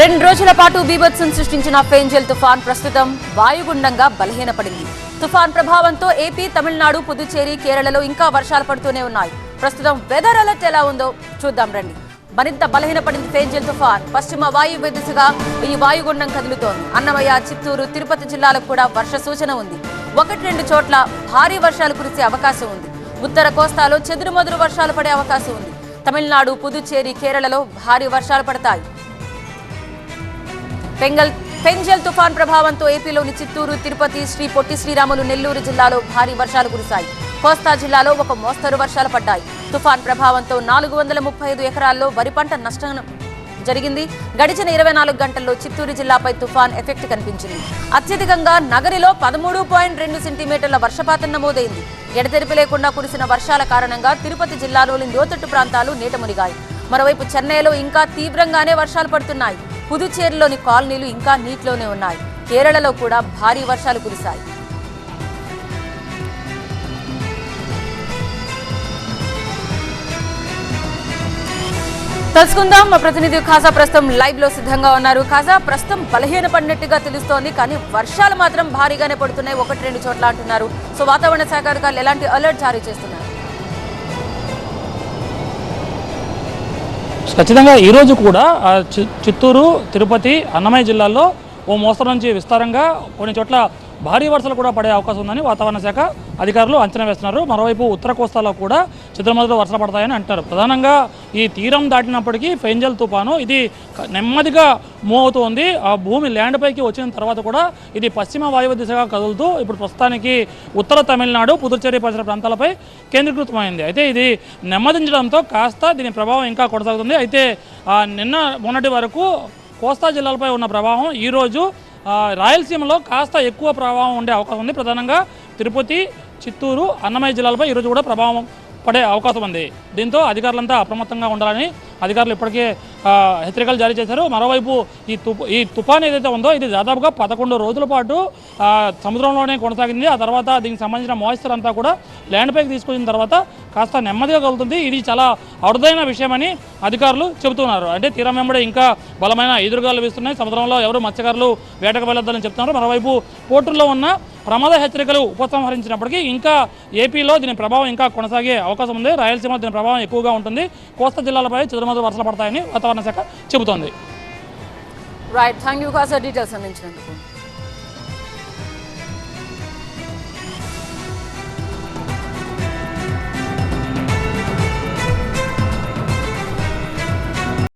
2 రోజుల పాటు బీభత్సం సృష్టించిన ఫెంజల్ తుఫాన్ ప్రస్తుతం వాయుగుండంగా బలహీనపడింది. తుఫాన్ ప్రభావంతో ఏపీ, తమిళనాడు, పుదుచ్చేరి, కేరళలో ఇంకా వర్షాలు పడుతూనే ఉన్నాయి. ప్రస్తుతం వెదర్ అలర్ట్ ఎలా ఉందో చూద్దాం రండి. మరింత బలహీనపడింది ఫెంజల్ తుఫాన్. పశ్చిమ వాయువ్య దిశగా ఈ వాయుగుండం కదులుతోంది. అన్నమయ్య, చిత్తూరు, తిరుపతి జిల్లాలకు కూడా వర్ష సూచన ఉంది. 1-2 చోట్ల భారీ వర్షాలు కురిసే అవకాశం ఉంది. ఉత్తర కోస్తాలో చెదురుమదురు వర్షాలు పడే అవకాశం ఉంది. తమిళనాడు, పుదుచ్చేరి, కేరళలో భారీ వర్షాలు పడతాయి. ఫెంజల్ తుఫాన్ ప్రభావంతో ఏపీలోని చిత్తూరు, తిరుపతి, శ్రీ పొట్టి శ్రీరాములు, నెల్లూరు జిల్లాలో భారీ వర్షాలు కురిశాయి. కోస్తా జిల్లాలో ఒక మోస్తరు వర్షాలు పడ్డాయి. తుఫాన్ ప్రభావంతో 435 ఎకరాల్లో వరి పంట నష్టం జరిగింది. గడిచిన 24 గంటల్లో చిత్తూరు జిల్లాపై తుఫాన్ ఎఫెక్ట్ కనిపించింది. అత్యధికంగా నగరిలో 13.2 సెంటీమీటర్ల వర్షపాతం నమోదైంది. ఎడతెరిపి లేకుండా కురిసిన వర్షాల కారణంగా తిరుపతి జిల్లాలోని లోతట్టు ప్రాంతాలు నీట మునిగాయి. మరోవైపు చెన్నైలో ఇంకా తీవ్రంగానే వర్షాలు పడుతున్నాయి. పుదుచ్చేరిలోని కాలనీలు ఇంకా నీటిలోనే ఉన్నాయి. కేరళలో కూడా భారీ వర్షాలు కురిశాయి. తెలుసుకుందాం. మా ప్రతినిధి ఖాజా ప్రస్తుతం లైవ్ లో సిద్ధంగా ఉన్నారు. ఖాజా, ప్రస్తుతం బలహీనపడినట్టుగా తెలుస్తోంది, కానీ వర్షాలు మాత్రం భారీగానే పడుతున్నాయి, 1-2 చోట్ల అంటున్నారు. సో వాతావరణ శాఖ అధికారులు ఎలాంటి అలర్ట్ జారీ చేస్తున్నారు? ఖచ్చితంగా ఈరోజు కూడా చిత్తూరు, తిరుపతి, అన్నమయ్య జిల్లాల్లో ఓ మోస్తరు నుంచి విస్తారంగా కొన్ని చోట్ల భారీ వర్షాలు కూడా పడే అవకాశం ఉందని వాతావరణ శాఖ అధికారులు అంచనా వేస్తున్నారు. మరోవైపు ఉత్తర కోస్తాలో కూడా చిత్రమదులు వర్షాలు పడతాయని అంటారు. ప్రధానంగా ఈ తీరం దాటినప్పటికీ ఫెంజల్ తుఫాను ఇది నెమ్మదిగా మూవ్ అవుతుంది. ఆ భూమి ల్యాండ్ పైకి వచ్చిన తర్వాత కూడా ఇది పశ్చిమ వాయువ్య దిశగా కదులుతూ ఇప్పుడు ప్రస్తుతానికి ఉత్తర తమిళనాడు, పుదుచ్చేరి పరిసర ప్రాంతాలపై కేంద్రీకృతమైంది. అయితే ఇది నెమ్మదించడంతో కాస్త దీని ప్రభావం ఇంకా కొనసాగుతుంది. అయితే నిన్న మొన్నటి వరకు కోస్తా జిల్లాలపై ఉన్న ప్రభావం ఈరోజు రాయలసీమలో కాస్త ఎక్కువ ప్రభావం ఉండే అవకాశం ఉంది. ప్రధానంగా తిరుపతి, చిత్తూరు, అన్నమయ్య జిల్లాలపై ఈరోజు కూడా ప్రభావం పడే అవకాశం ఉంది. దీంతో అధికారులంతా అప్రమత్తంగా ఉండాలని అధికారులు ఇప్పటికే హెచ్చరికలు జారీ చేశారు. మరోవైపు ఈ తుఫాన్ ఏదైతే ఉందో ఇది దాదాపుగా 11 రోజుల పాటు సముద్రంలోనే కొనసాగింది. ఆ తర్వాత దీనికి సంబంధించిన మాయిశ్చర్ అంతా కూడా ల్యాండ్ పైకి తీసుకొచ్చిన తర్వాత కాస్త నెమ్మదిగా కలుగుతుంది. ఇది చాలా అరుదైన విషయమని అధికారులు చెబుతున్నారు. అంటే తీరం వెంబడి ఇంకా బలమైన ఎదురుగాలు వీస్తున్నాయి. సముద్రంలో ఎవరు మత్స్యకారులు వేటకు వెళ్ళొద్దని చెప్తున్నారు. మరోవైపు పోర్టుల్లో ఉన్న ప్రమాద హెచ్చరికలు ఉపసంహరించినప్పటికీ ఇంకా ఏపీలో దీని ప్రభావం ఇంకా కొనసాగే అవకాశం ఉంది. రాయలసీమ దీని ప్రభావం ఎక్కువగా ఉంటుంది. కోస్తా జిల్లాలపై చిరుమదురు వర్షాలు పడతాయని వాతావరణ శాఖ చెబుతోంది. రైట్, థ్యాంక్ యూ కాసా డీటెయిల్స్ అందించినందుకు.